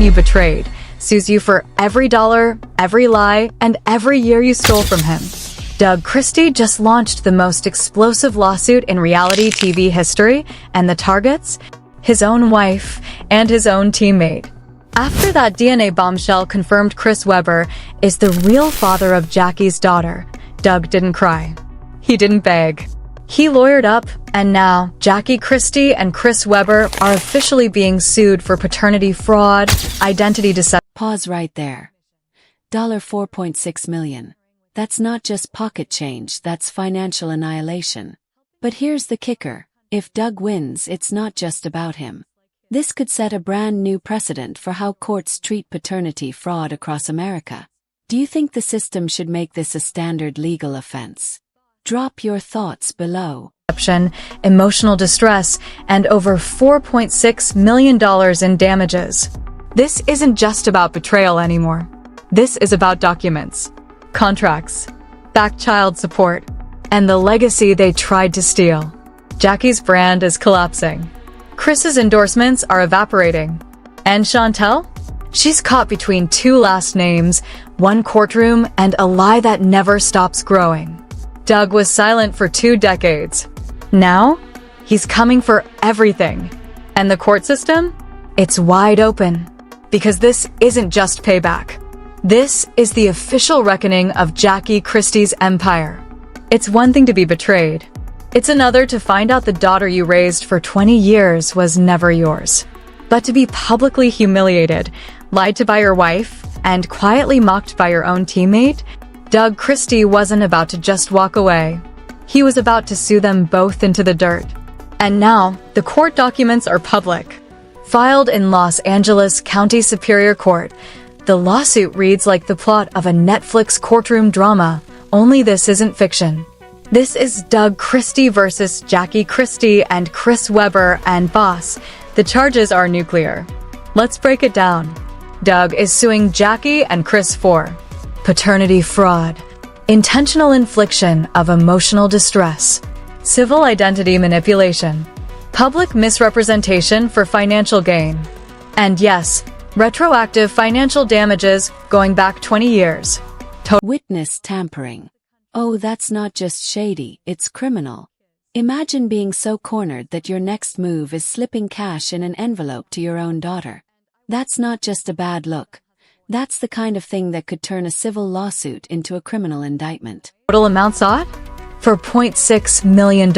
man you betrayed, sues you for every dollar, every lie, and every year you stole from him. Doug Christie just launched the most explosive lawsuit in reality TV history, and the targets? His own wife and his own teammate. After that DNA bombshell confirmed Chris Webber is the real father of Jackie's daughter, Doug didn't cry. He didn't beg. He lawyered up, and now Jackie Christie and Chris Webber are officially being sued for paternity fraud, identity deception. Pause right there. $4.6 million. That's not just pocket change, that's financial annihilation. But here's the kicker. If Doug wins, it's not just about him. This could set a brand new precedent for how courts treat paternity fraud across America. Do you think the system should make this a standard legal offense? Drop your thoughts below. Emotional distress, and over $4.6 million in damages. This isn't just about betrayal anymore. This is about documents, contracts, back child support, and the legacy they tried to steal. Jackie's brand is collapsing. Chris's endorsements are evaporating. And Chantel? She's caught between two last names, one courtroom, and a lie that never stops growing. Doug was silent for 2 decades. Now, he's coming for everything. And the court system? It's wide open. Because this isn't just payback. This is the official reckoning of Jackie Christie's empire. It's one thing to be betrayed. It's another to find out the daughter you raised for 20 years was never yours. But to be publicly humiliated, lied to by your wife, and quietly mocked by your own teammate, Doug Christie wasn't about to just walk away. He was about to sue them both into the dirt. And now, the court documents are public. Filed in Los Angeles County Superior Court, the lawsuit reads like the plot of a Netflix courtroom drama, only this isn't fiction. This is Doug Christie versus Jackie Christie and Chris Webber and Boss. The charges are nuclear. Let's break it down. Doug is suing Jackie and Chris for paternity fraud, intentional infliction of emotional distress, civil identity manipulation, public misrepresentation for financial gain, and yes, retroactive financial damages going back 20 years. Witness tampering. Oh, that's not just shady, it's criminal. Imagine being so cornered that your next move is slipping cash in an envelope to your own daughter. That's not just a bad look. That's the kind of thing that could turn a civil lawsuit into a criminal indictment. Total amount sought? For $0.6 million.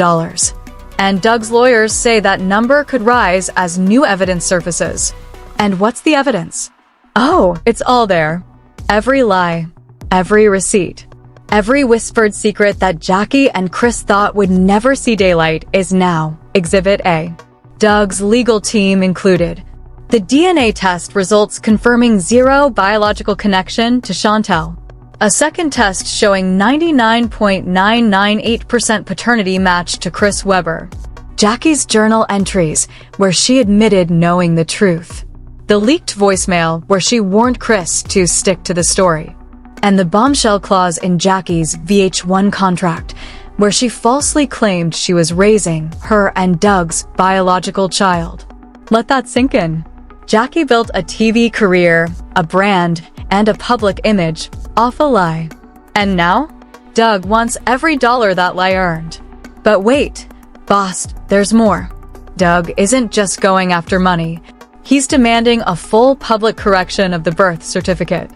And Doug's lawyers say that number could rise as new evidence surfaces. And what's the evidence? Oh, it's all there. Every lie, every receipt, every whispered secret that Jackie and Chris thought would never see daylight is now Exhibit A. Doug's legal team included. The DNA test results confirming 0 biological connection to Chantel. A second test showing 99.998% paternity match to Chris Webber. Jackie's journal entries, where she admitted knowing the truth. The leaked voicemail, where she warned Chris to stick to the story. And the bombshell clause in Jackie's VH1 contract, where she falsely claimed she was raising her and Doug's biological child. Let that sink in. Jackie built a TV career, a brand, and a public image off a lie. And now, Doug wants every dollar that lie earned. But wait, boss, there's more. Doug isn't just going after money. He's demanding a full public correction of the birth certificate.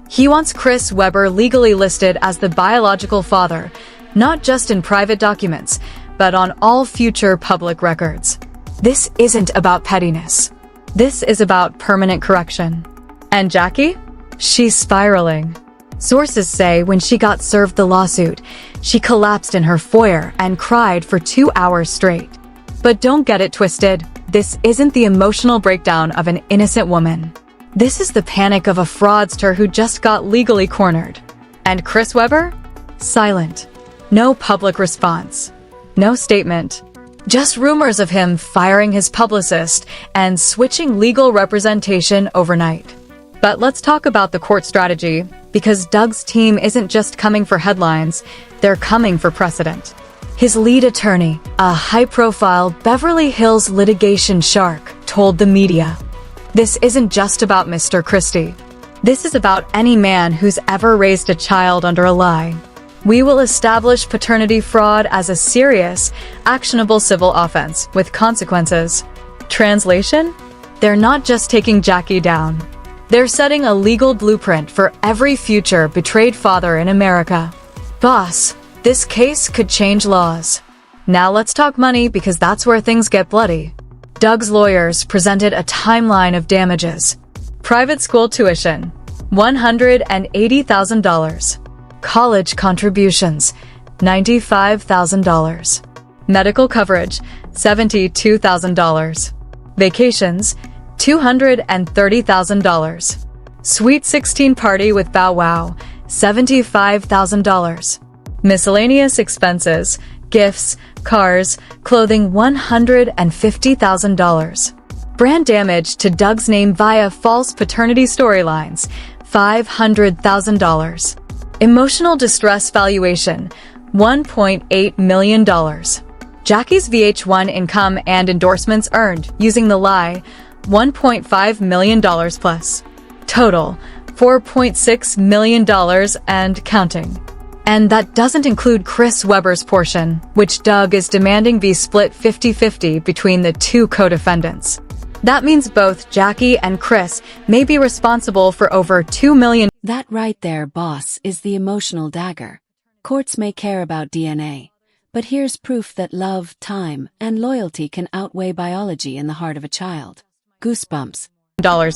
He wants Chris Webber legally listed as the biological father, not just in private documents, but on all future public records. This isn't about pettiness. This is about permanent correction. And Jackie? She's spiraling. Sources say when she got served the lawsuit, she collapsed in her foyer and cried for 2 hours straight. But don't get it twisted. This isn't the emotional breakdown of an innocent woman. This is the panic of a fraudster who just got legally cornered. And Chris Webber? Silent. No public response. No statement. Just rumors of him firing his publicist and switching legal representation overnight. But let's talk about the court strategy, because Doug's team isn't just coming for headlines, they're coming for precedent. His lead attorney, a high-profile Beverly Hills litigation shark, told the media, This isn't just about Mr. Christie. This is about any man who's ever raised a child under a lie. We will establish paternity fraud as a serious, actionable civil offense with consequences. Translation? They're not just taking Jackie down. They're setting a legal blueprint for every future betrayed father in America. Boss, this case could change laws. Now let's talk money because that's where things get bloody. Doug's lawyers presented a timeline of damages. Private school tuition, $180,000. College contributions, $95,000. Medical coverage, $72,000. Vacations, $230,000. Sweet 16 party with Bow Wow, $75,000. Miscellaneous expenses, gifts, cars, clothing, $150,000. Brand damage to Doug's name via false paternity storylines, $500,000. Emotional distress valuation, $1.8 million. Jackie's VH1 income and endorsements earned using the lie, $1.5 million plus. Total, $4.6 million and counting. And that doesn't include Chris Webber's portion, which Doug is demanding be split 50-50 between the two co-defendants. That means both Jackie and Chris may be responsible for over $2 million. That right there, boss, is the emotional dagger. Courts may care about DNA, but here's proof that love, time, and loyalty can outweigh biology in the heart of a child. Goosebumps.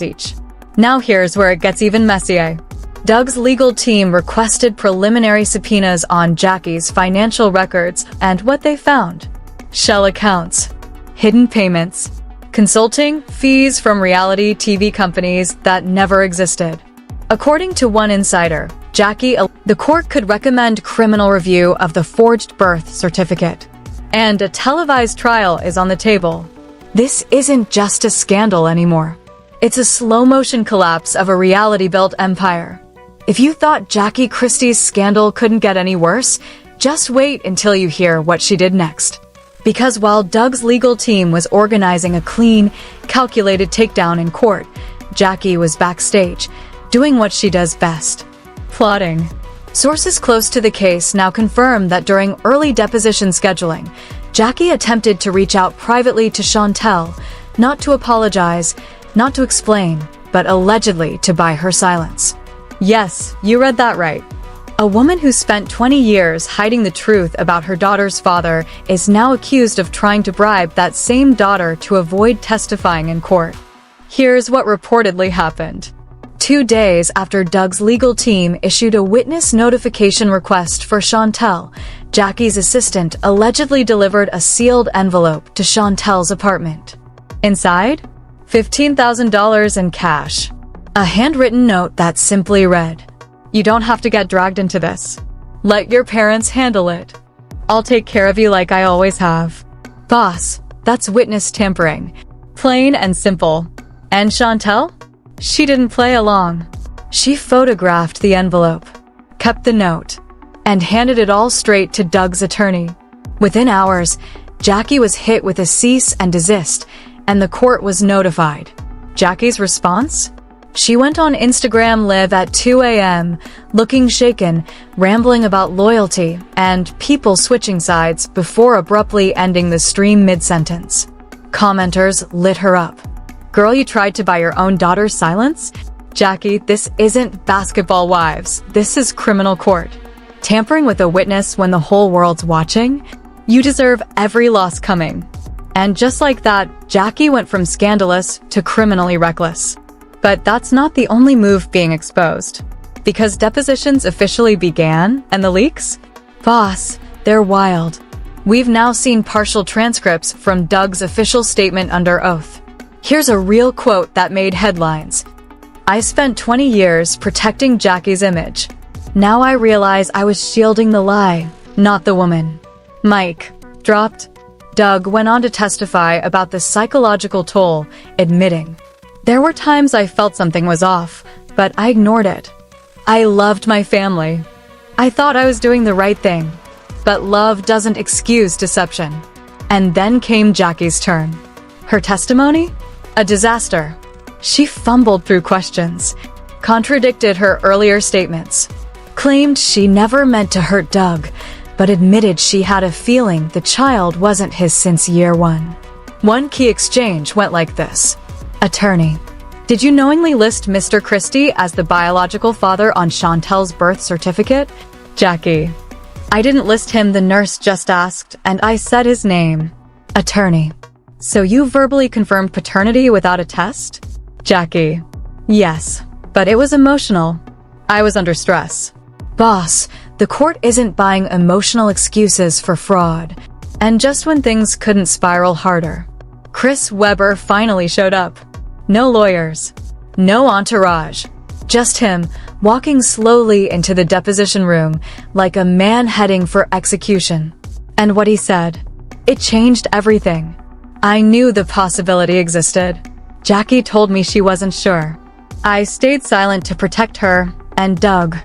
Each. Now here's where it gets even messier. Doug's legal team requested preliminary subpoenas on Jackie's financial records and what they found. Shell accounts, hidden payments, consulting fees from reality TV companies that never existed. According to one insider, the court could recommend criminal review of the forged birth certificate. And a televised trial is on the table. This isn't just a scandal anymore. It's a slow-motion collapse of a reality-built empire. If you thought Jackie Christie's scandal couldn't get any worse, just wait until you hear what she did next. Because while Doug's legal team was organizing a clean, calculated takedown in court, Jackie was backstage, doing what she does best: plotting. Sources close to the case now confirm that during early deposition scheduling, Jackie attempted to reach out privately to Chantel, not to apologize, not to explain, but allegedly to buy her silence. Yes, you read that right. A woman who spent 20 years hiding the truth about her daughter's father is now accused of trying to bribe that same daughter to avoid testifying in court. Here's what reportedly happened. 2 days after Doug's legal team issued a witness notification request for Chantel, Jackie's assistant allegedly delivered a sealed envelope to Chantel's apartment. Inside, $15,000 in cash. A handwritten note that simply read, "You don't have to get dragged into this. Let your parents handle it. I'll take care of you like I always have." Boss, that's witness tampering. Plain and simple. And Chantel? She didn't play along. She photographed the envelope, kept the note, and handed it all straight to Doug's attorney. Within hours, Jackie was hit with a cease and desist, and the court was notified. Jackie's response? She went on Instagram Live at 2 a.m., looking shaken, rambling about loyalty and people switching sides before abruptly ending the stream mid-sentence. Commenters lit her up. "Girl, you tried to buy your own daughter's silence? Jackie, this isn't Basketball Wives. This is criminal court. Tampering with a witness when the whole world's watching? You deserve every loss coming." And just like that, Jackie went from scandalous to criminally reckless. But that's not the only move being exposed. Because depositions officially began, and the leaks? Boss, they're wild. We've now seen partial transcripts from Doug's official statement under oath. Here's a real quote that made headlines. "I spent 20 years protecting Jackie's image. Now I realize I was shielding the lie, not the woman." Mic dropped. Doug went on to testify about the psychological toll, admitting, "There were times I felt something was off, but I ignored it. I loved my family. I thought I was doing the right thing. But love doesn't excuse deception." And then came Jackie's turn. Her testimony? A disaster. She fumbled through questions, contradicted her earlier statements, claimed she never meant to hurt Doug, but admitted she had a feeling the child wasn't his since year one. One key exchange went like this. Attorney: did you knowingly list Mr. Christie as the biological father on Chantel's birth certificate? Jackie: I didn't list him, the nurse just asked, and I said his name. Attorney: so you verbally confirmed paternity without a test? Jackie: yes, but it was emotional. I was under stress. Boss, the court isn't buying emotional excuses for fraud. And just when things couldn't spiral harder, Chris Webber finally showed up. No lawyers, no entourage, just him walking slowly into the deposition room like a man heading for execution. And what he said, it changed everything. I knew the possibility existed. Jackie told me she wasn't sure. I stayed silent to protect her and Doug.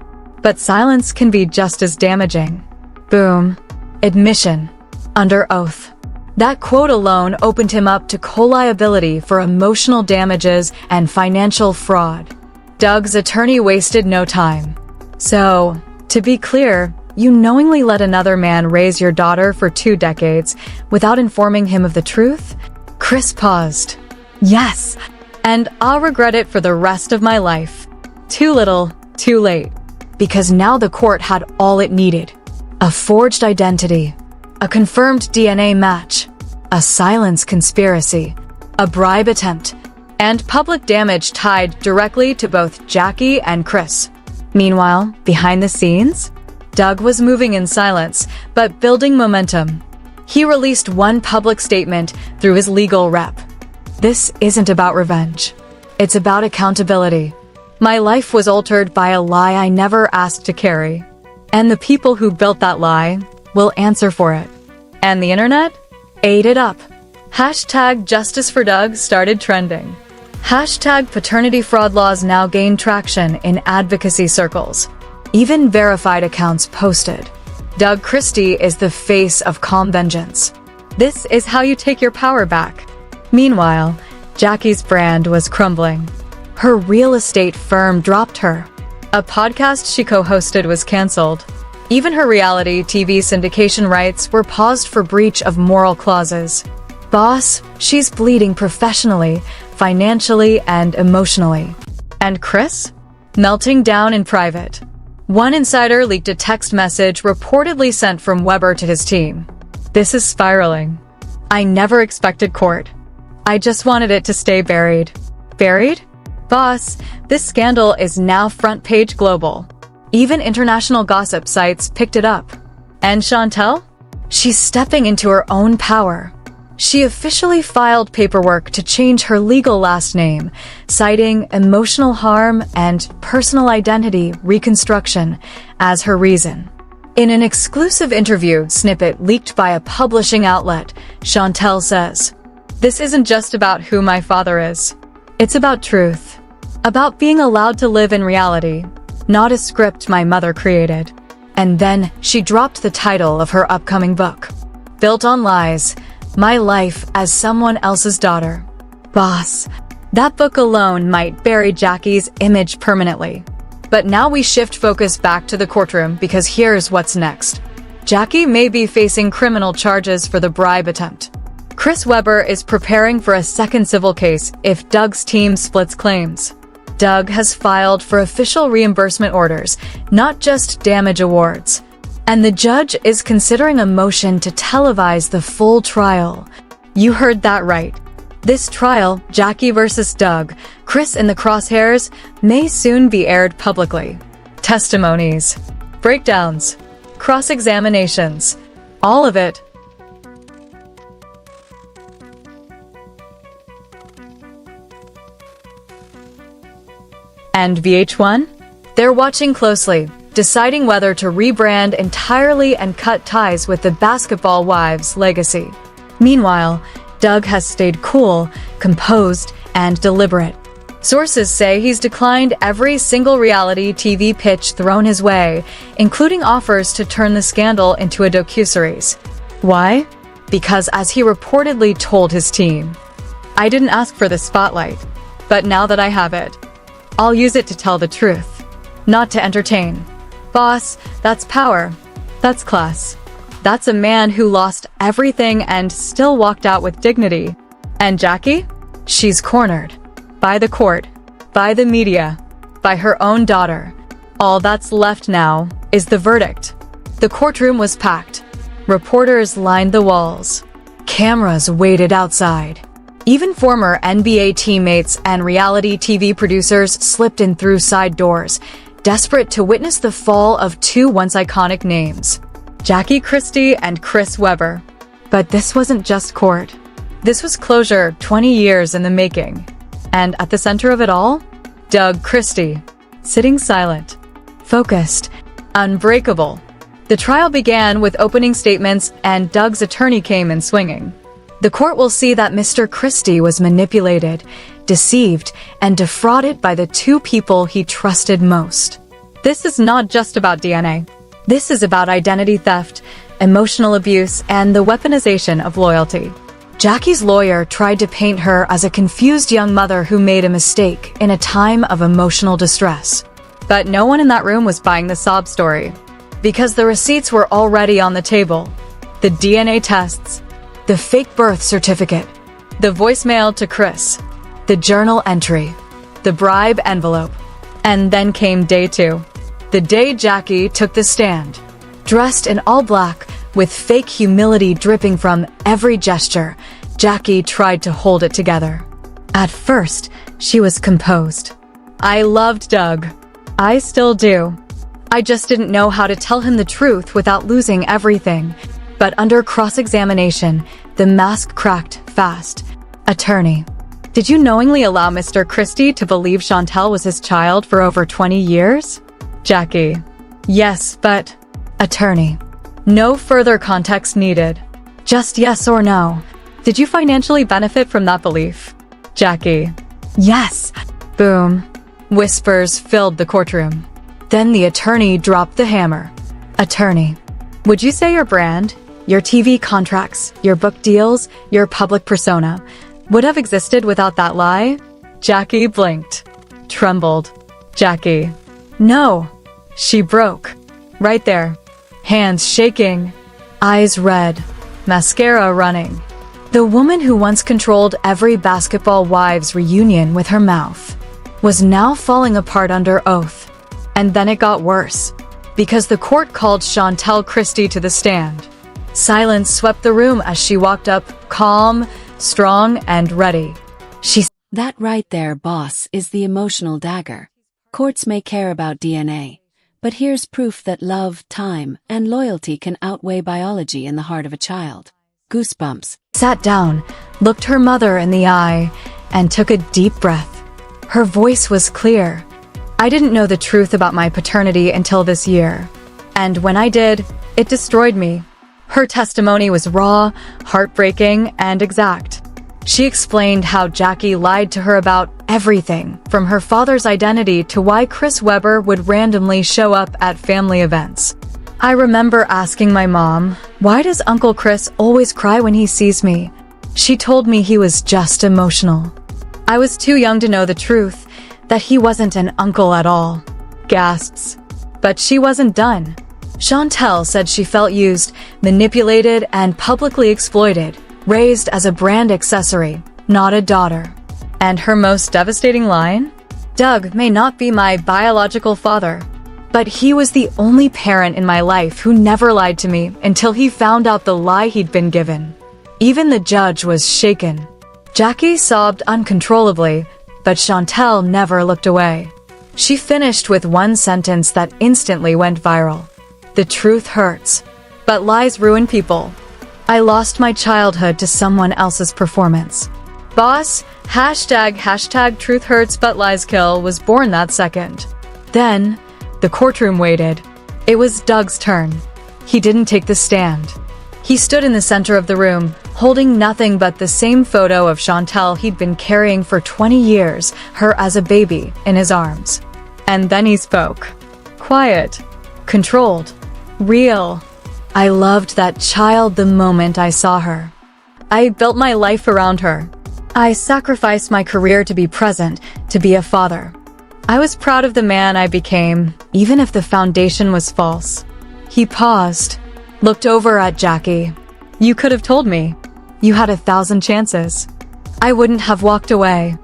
But silence can be just as damaging. Boom. Admission. Under oath. That quote alone opened him up to co-liability for emotional damages and financial fraud. Doug's attorney wasted no time. So, to be clear, you knowingly let another man raise your daughter for 2 decades without informing him of the truth? Chris paused. Yes, and I'll regret it for the rest of my life. Too little, too late. Because now the court had all it needed. A forged identity, a confirmed DNA match, a silence conspiracy, a bribe attempt, and public damage tied directly to both Jackie and Chris. Meanwhile, behind the scenes, Doug was moving in silence, but building momentum. He released one public statement through his legal rep. This isn't about revenge. It's about accountability. My life was altered by a lie I never asked to carry. And the people who built that lie will answer for it. And the internet ate it up. Hashtag Justice for Doug started trending. Hashtag paternity fraud laws now gain traction in advocacy circles. Even verified accounts posted. Doug Christie is the face of calm vengeance. This is how you take your power back. Meanwhile, Jackie's brand was crumbling. Her real estate firm dropped her. A podcast she co-hosted was canceled. Even her reality TV syndication rights were paused for breach of moral clauses. Boss, she's bleeding professionally, financially, and emotionally. And Chris? Melting down in private. One insider leaked a text message reportedly sent from Webber to his team. This is spiraling. I never expected court. I just wanted it to stay buried. Buried? Boss, this scandal is now front page global. Even international gossip sites picked it up. And Chantel? She's stepping into her own power. She officially filed paperwork to change her legal last name, citing emotional harm and personal identity reconstruction as her reason. In an exclusive interview snippet leaked by a publishing outlet, Chantel says, "This isn't just about who my father is. It's about truth. About being allowed to live in reality, not a script my mother created." And then she dropped the title of her upcoming book, Built on Lies, My Life as Someone Else's Daughter. Boss, that book alone might bury Jackie's image permanently. But now we shift focus back to the courtroom because here's what's next. Jackie may be facing criminal charges for the bribe attempt. Chris Webber is preparing for a second civil case if Doug's team splits claims. Doug has filed for official reimbursement orders, not just damage awards. And the judge is considering a motion to televise the full trial. You heard that right. This trial, Jackie versus Doug, Chris in the crosshairs, may soon be aired publicly. Testimonies, breakdowns, cross-examinations, all of it. And VH1? They're watching closely, deciding whether to rebrand entirely and cut ties with the Basketball Wives legacy. Meanwhile, Doug has stayed cool, composed, and deliberate. Sources say he's declined every single reality TV pitch thrown his way, including offers to turn the scandal into a docuseries. Why? Because as he reportedly told his team, "I didn't ask for the spotlight. But now that I have it, I'll use it to tell the truth, not to entertain. Boss, that's power. That's class. That's a man who lost everything and still walked out with dignity. And Jackie? She's cornered. By the court, by the media, by her own daughter. All that's left now is the verdict. The courtroom was packed. Reporters lined the walls. Cameras waited outside. Even former NBA teammates and reality TV producers slipped in through side doors, desperate to witness the fall of two once iconic names, Jackie Christie and Chris Webber. But this wasn't just court. This was closure 20 years in the making. And at the center of it all, Doug Christie, sitting silent, focused, unbreakable. The trial began with opening statements, and Doug's attorney came in swinging. The court will see that Mr. Christie was manipulated, deceived, and defrauded by the two people he trusted most. This is not just about DNA. This is about identity theft, emotional abuse, and the weaponization of loyalty. Jackie's lawyer tried to paint her as a confused young mother who made a mistake in a time of emotional distress. But no one in that room was buying the sob story, because the receipts were already on the table. The DNA tests, the fake birth certificate, the voicemail to Chris, the journal entry, the bribe envelope. And then came day 2, the day Jackie took the stand. Dressed in all black, with fake humility dripping from every gesture, Jackie tried to hold it together. At first, she was composed. I loved Doug. I still do. I just didn't know how to tell him the truth without losing everything. But under cross-examination, the mask cracked fast. Attorney: did you knowingly allow Mr. Christie to believe Chantel was his child for over 20 years? Jackie: yes, but... Attorney: no further context needed. Just yes or no. Did you financially benefit from that belief? Jackie: yes. Boom. Whispers filled the courtroom. Then the attorney dropped the hammer. Attorney: would you say your brand, your TV contracts, your book deals, your public persona would have existed without that lie? Jackie blinked, trembled. Jackie: no. She broke. Right there. Hands shaking, eyes red, mascara running. The woman who once controlled every basketball wives' reunion with her mouth was now falling apart under oath. And then it got worse, because the court called Chantel Christie to the stand. Silence swept the room as she walked up, calm, strong, and ready. That right there, boss, is the emotional dagger. Courts may care about DNA, but here's proof that love, time, and loyalty can outweigh biology in the heart of a child. Goosebumps. Sat down, looked her mother in the eye, and took a deep breath. Her voice was clear. I didn't know the truth about my paternity until this year. And when I did, it destroyed me. Her testimony was raw, heartbreaking, and exact. She explained how Jackie lied to her about everything, from her father's identity to why Chris Webber would randomly show up at family events. I remember asking my mom, why does Uncle Chris always cry when he sees me? She told me he was just emotional. I was too young to know the truth, that he wasn't an uncle at all. Gasps. But she wasn't done. Chantel said she felt used, manipulated, and publicly exploited, raised as a brand accessory, not a daughter. And her most devastating line? Doug may not be my biological father, but he was the only parent in my life who never lied to me until he found out the lie he'd been given. Even the judge was shaken. Jackie sobbed uncontrollably, but Chantel never looked away. She finished with one sentence that instantly went viral. The truth hurts, but lies ruin people. I lost my childhood to someone else's performance. Boss, hashtag truth hurts but lies kill was born that second. Then, the courtroom waited. It was Doug's turn. He didn't take the stand. He stood in the center of the room, holding nothing but the same photo of Chantel he'd been carrying for 20 years, her as a baby, in his arms. And then he spoke. Quiet, controlled, real. I loved that child the moment I saw her. I built my life around her. I sacrificed my career to be present, to be a father. I was proud of the man I became, even if the foundation was false. He paused, looked over at Jackie. You could have told me. You had 1,000 chances. I wouldn't have walked away.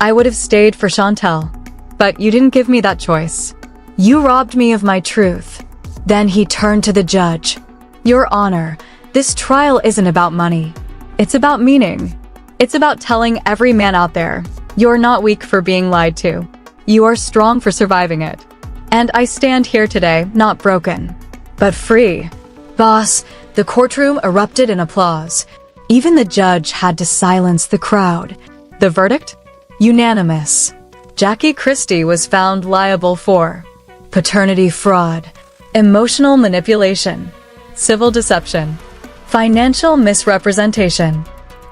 I would have stayed for Chantel. But you didn't give me that choice. You robbed me of my truth. Then he turned to the judge. Your Honor, this trial isn't about money. It's about meaning. It's about telling every man out there, you're not weak for being lied to. You are strong for surviving it. And I stand here today, not broken, but free. Boss, the courtroom erupted in applause. Even the judge had to silence the crowd. The verdict? Unanimous. Jackie Christie was found liable for paternity fraud, emotional manipulation, civil deception, financial misrepresentation,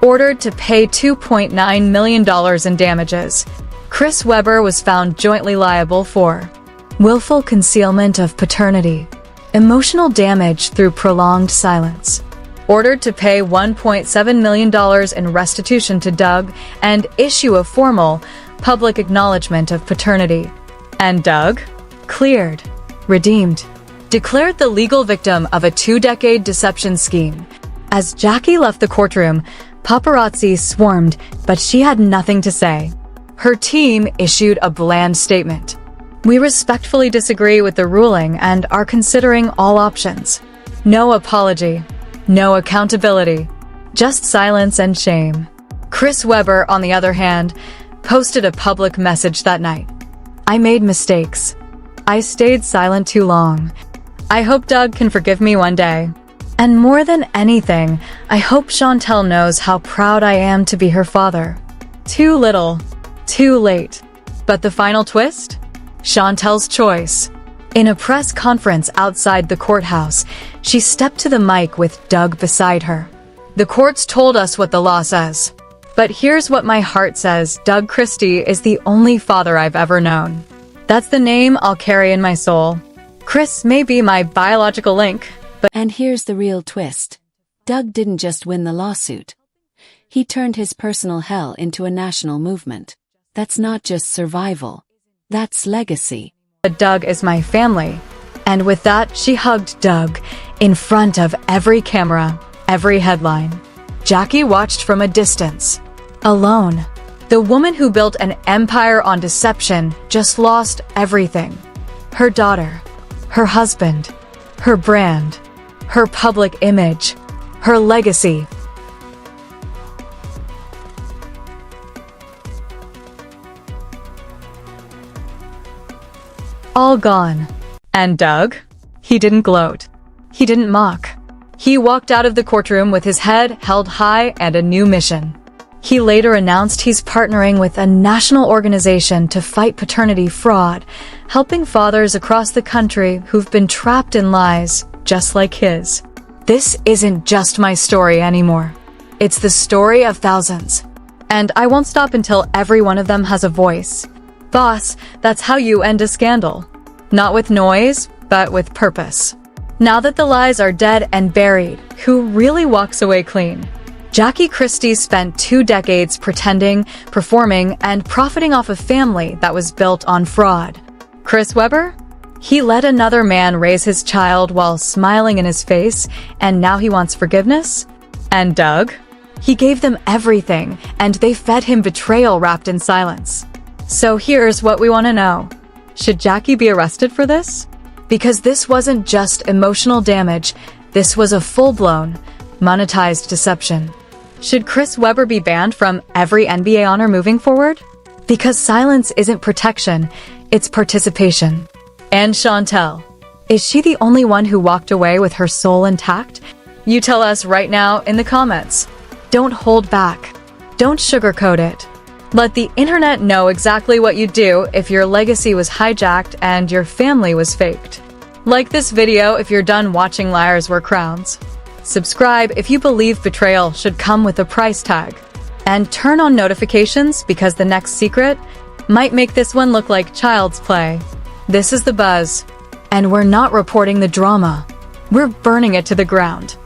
ordered to pay $2.9 million in damages. Chris Webber was found jointly liable for willful concealment of paternity, emotional damage through prolonged silence, ordered to pay $1.7 million in restitution to Doug and issue a formal, public acknowledgement of paternity. And Doug? Cleared, redeemed, declared the legal victim of a 2-decade deception scheme. As Jackie left the courtroom, paparazzi swarmed, but she had nothing to say. Her team issued a bland statement. We respectfully disagree with the ruling and are considering all options. No apology, no accountability, just silence and shame. Chris Webber, on the other hand, posted a public message that night. I made mistakes. I stayed silent too long. I hope Doug can forgive me one day. And more than anything, I hope Chantel knows how proud I am to be her father. Too little, too late. But the final twist? Chantel's choice. In a press conference outside the courthouse, she stepped to the mic with Doug beside her. The courts told us what the law says. But here's what my heart says. Doug Christie is the only father I've ever known. That's the name I'll carry in my soul. Chris may be my biological link, but— And here's the real twist. Doug didn't just win the lawsuit. He turned his personal hell into a national movement. That's not just survival. That's legacy. Doug is my family. And with that, she hugged Doug in front of every camera, every headline. Jackie watched from a distance. Alone. The woman who built an empire on deception just lost everything. Her daughter, her husband, her brand, her public image, her legacy. All gone. And Doug? He didn't gloat. He didn't mock. He walked out of the courtroom with his head held high and a new mission. He later announced he's partnering with a national organization to fight paternity fraud, helping fathers across the country who've been trapped in lies just like his. This isn't just my story anymore. It's the story of thousands. And I won't stop until every one of them has a voice. Boss, that's how you end a scandal. Not with noise, but with purpose. Now that the lies are dead and buried, who really walks away clean? Jackie Christie spent 2 decades pretending, performing, and profiting off a family that was built on fraud. Chris Webber? He let another man raise his child while smiling in his face, and now he wants forgiveness? And Doug? He gave them everything, and they fed him betrayal wrapped in silence. So here's what we want to know. Should Jackie be arrested for this? Because this wasn't just emotional damage, this was a full-blown, monetized deception. Should Chris Webber be banned from every NBA honor moving forward? Because silence isn't protection, it's participation. And Chantel, is she the only one who walked away with her soul intact? You tell us right now in the comments. Don't hold back. Don't sugarcoat it. Let the internet know exactly what you'd do if your legacy was hijacked and your family was faked. Like this video if you're done watching Liars Wear Crowns. Subscribe if you believe betrayal should come with a price tag. And turn on notifications because the next secret might make this one look like child's play. This is The Buzz. And we're not reporting the drama. We're burning it to the ground.